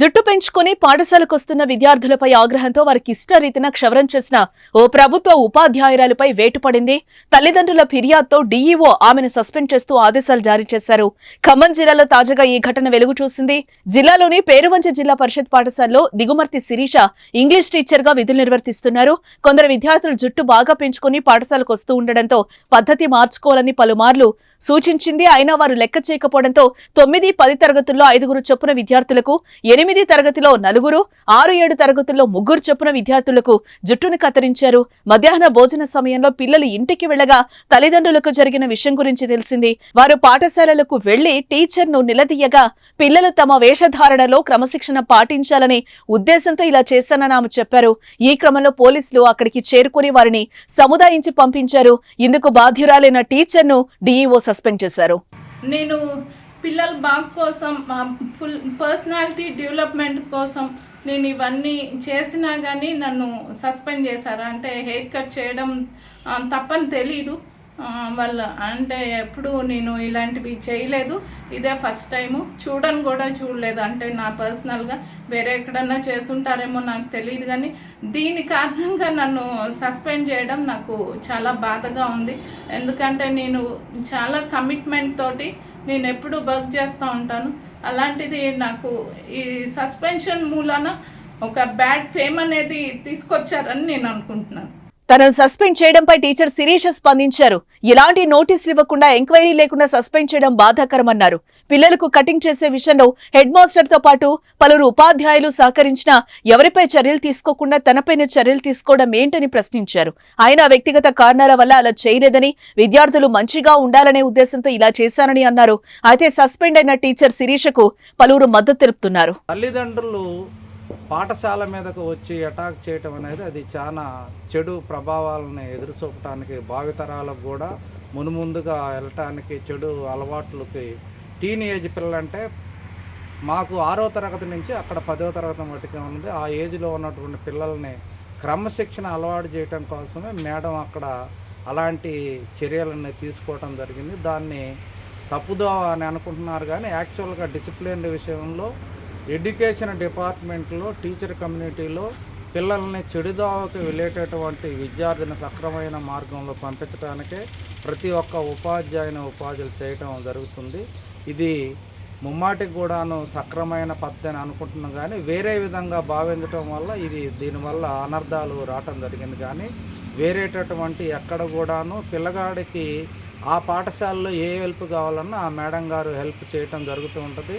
జుట్టు పెంచుకుని పాఠశాలకొస్తున్న విద్యార్థులపై ఆగ్రహంతో వారికి ఇష్టరీతిన క్షవరం చేసిన ఓ ప్రభుత్వ ఉపాధ్యాయురాలిపై వేటు పడింది. తల్లిదండ్రుల ఫిర్యాదుతో డీఈఓ ఆమెను సస్పెండ్ చేస్తూ ఆదేశాలు జారీ చేశారు. ఖమ్మం జిల్లాలో తాజాగా ఈ ఘటన వెలుగు చూసింది. జిల్లాలోని పేరువంచి జిల్లా పరిషత్ పాఠశాలలో దిగుమర్తి శిరీష ఇంగ్లీష్ టీచర్ గా విధులు నిర్వర్తిస్తున్నారు. కొందరు విద్యార్థులు జుట్టు బాగా పెంచుకుని పాఠశాలకు వస్తూ ఉండడంతో పద్ధతి మార్చుకోవాలని పలుమార్లు సూచించింది. అయినా వారు లెక్క చేయకపోవడంతో 9, 10 తరగతుల్లో 5 చొప్పున విద్యార్థులకు, 8 తరగతిలో 4, 6, 7 తరగతుల్లో 3 చొప్పున విద్యార్థులకు జుట్టును కత్తిరించారు. మధ్యాహ్న భోజన సమయంలో పిల్లలు ఇంటికి వెళ్లగా తల్లిదండ్రులకు జరిగిన విషయం గురించి తెలిసింది. వారు పాఠశాలలకు వెళ్లి టీచర్ను నిలదీయగా పిల్లలు తమ వేషధారణలో క్రమశిక్షణ పాటించాలనే ఉద్దేశంతో ఇలా చేశానని ఆమె చెప్పారు. ఈ క్రమంలో పోలీసులు అక్కడికి చేరుకుని వారిని సముదాయించి పంపించారు. ఇందుకు బాధ్యురాలైన టీచర్ను డీఈఓ సస్పెండ్ చేశారు. నేను పిల్లల బాగు కోసం, ఫుల్ పర్సనాలిటీ డెవలప్మెంట్ కోసం నేను ఇవన్నీ చేసినా కానీ నన్ను సస్పెండ్ చేశారు. అంటే హెయిర్ కట్ చేయడం తప్పని తెలీదు వాళ్ళు. అంటే ఎప్పుడు నేను ఇలాంటివి చేయలేదు, ఇదే ఫస్ట్ టైము. చూడలేదు. అంటే నా పర్సనల్గా వేరే ఎక్కడన్నా చేసుంటారేమో నాకు తెలియదు, కానీ దీని కారణంగా నన్ను సస్పెండ్ చేయడం నాకు చాలా బాధగా ఉంది. ఎందుకంటే నేను చాలా కమిట్మెంట్ తోటి నేను ఎప్పుడు వర్క్ చేస్తూ ఉంటాను. అలాంటిది నాకు ఈ సస్పెన్షన్ మూలాన ఒక బ్యాడ్ ఫేమ్ అనేది తీసుకొచ్చారని నేను అనుకుంటున్నాను. తనను సస్పెండ్ చేయడంపై టీచర్ శిరీష స్పందించారు. ఇలాంటి నోటీసులు ఇవ్వకుండా, ఎంక్వైరీ లేకుండా సస్పెండ్ చేయడం బాధాకరమన్నారు. పిల్లలకు కటింగ్ చేసే విషయంలో హెడ్ మాస్టర్ తో పాటు పలువురు ఉపాధ్యాయులు సహకరించినా ఎవరిపై చర్యలు తీసుకోకుండా తనపైన చర్యలు తీసుకోవడం ఏంటని ప్రశ్నించారు. ఆయన వ్యక్తిగత కారణాల వల్ల అలా చేయలేదని, విద్యార్థులు మంచిగా ఉండాలనే ఉద్దేశంతో ఇలా చేశానని అన్నారు. అయితే సస్పెండ్ అయిన టీచర్ శిరీషకు పలువురు మద్దతు తెలుపుతున్నారు. తల్లిదండ్రులు పాఠశాల మీదకు వచ్చి అటాక్ చేయటం అనేది అది చాలా చెడు ప్రభావాలను ఎదురుచూపటానికి, భావితరాలకు కూడా మునుముందుగా వెళ్ళటానికి, చెడు అలవాట్లకి, టీనేజ్ పిల్లలంటే మాకు 6వ తరగతి నుంచి అక్కడ 10వ తరగతి మటుకే ఉంది. ఆ ఏజ్లో ఉన్నటువంటి పిల్లల్ని క్రమశిక్షణ అలవాటు చేయటం కోసమే మేడం అక్కడ అలాంటి చర్యలను తీసుకోవటం జరిగింది. దాన్ని తప్పుదో అని అనుకుంటున్నారు, కానీ యాక్చువల్గా డిసిప్లిన్ విషయంలో ఎడ్యుకేషన్ డిపార్ట్మెంట్లో, టీచర్ కమ్యూనిటీలో పిల్లల్ని చెడుదావకి వెళ్ళేటటువంటి విద్యార్థిని సక్రమైన మార్గంలో పంపించడానికే ప్రతి ఒక్క ఉపాధ్యాయులు చేయటం జరుగుతుంది. ఇది ముమ్మాటికి కూడాను సక్రమైన పద్ధతి అని అనుకుంటున్నాం, కానీ వేరే విధంగా భావించడం వల్ల దీనివల్ల అనర్థాలు రావటం జరిగింది. కానీ వేరేటటువంటి ఎక్కడ కూడాను పిల్లగాడికి ఆ పాఠశాలలో ఏ హెల్ప్ కావాలన్నా ఆ మేడం గారు హెల్ప్ చేయటం జరుగుతూ ఉంటుంది.